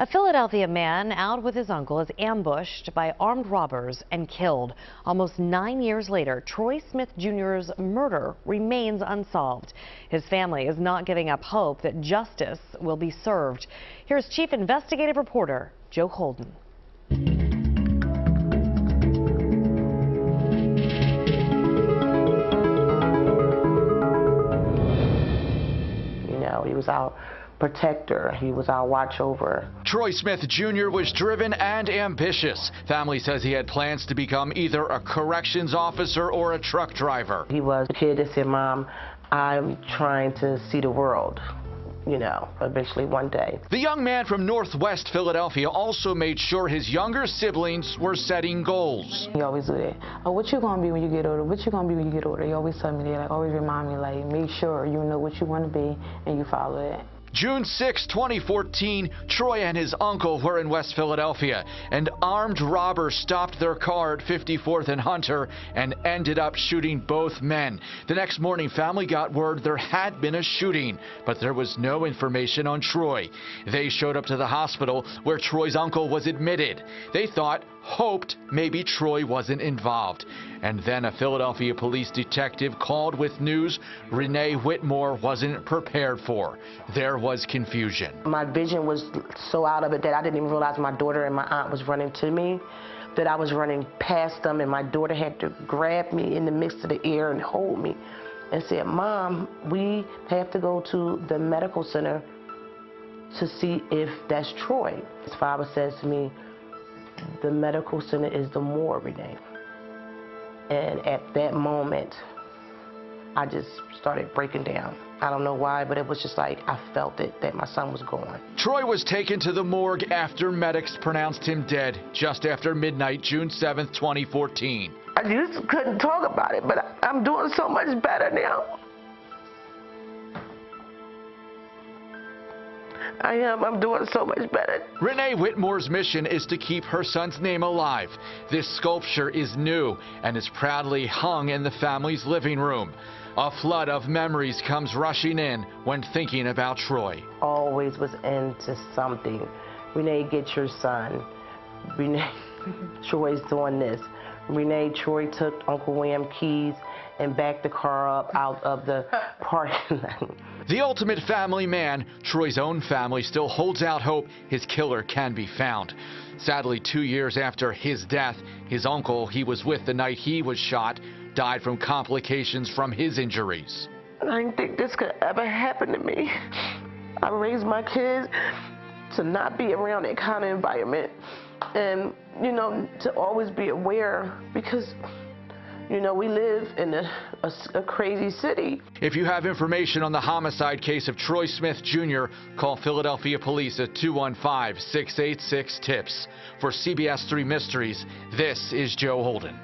A Philadelphia man out with his uncle is ambushed by armed robbers and killed. Almost 9 years later, Troy Smith Jr.'s murder remains unsolved. His family is not giving up hope that justice will be served. Here's Chief Investigative Reporter Joe Holden. He was our protector. He was our watchover. Troy Smith Jr. was driven and ambitious. Family says he had plans to become either a corrections officer or a truck driver. He was a kid that said, "Mom, I'm trying to see the world." Eventually one day. The young man from Northwest Philadelphia also made sure his younger siblings were setting goals. He always do that. "Oh, what you gonna be when you get older? What you gonna be when you get older?" He always tell me that. Like, always remind me, like, make sure you know what you want to be and you follow it. June 6, 2014, Troy and his uncle were in West Philadelphia. An armed robber stopped their car at 54th and Hunter and ended up shooting both men. The next morning, family got word there had been a shooting, but there was no information on Troy. They showed up to the hospital where Troy's uncle was admitted. They hoped maybe Troy wasn't involved. And then a Philadelphia police detective called with news Renee Whitmore wasn't prepared for. There was confusion. My vision was so out of it that I didn't even realize my daughter and my aunt was running to me, that I was running past them, and my daughter had to grab me in the midst of the air and hold me and said, "Mom, we have to go to the medical center to see if that's Troy." His father says to me, "The medical center is the morgue, Renee." And at that moment, I just started breaking down. I don't know why, but it was just like I felt it, that my son was gone. Troy was taken to the morgue after medics pronounced him dead just after midnight, June 7th, 2014. I just couldn't talk about it, but I'm doing so much better now. I'm doing so much better. Renee Whitmore's mission is to keep her son's name alive. This sculpture is new and is proudly hung in the family's living room. A flood of memories comes rushing in when thinking about Troy. Always was into something. Renee, get your son. Renee, Troy's doing this. Renee, Troy took Uncle William keys and backed the car up out of the parking lot. The ultimate family man, Troy's own family still holds out hope his killer can be found. Sadly, 2 years after his death, his uncle he was with the night he was shot died from complications from his injuries. I didn't think this could ever happen to me. I raised my kids to not be around that kind of environment and, to always be aware because we live in a crazy city. If you have information on the homicide case of Troy Smith Jr., call Philadelphia Police at 215-686-TIPS. For CBS3 Mysteries, this is Joe Holden.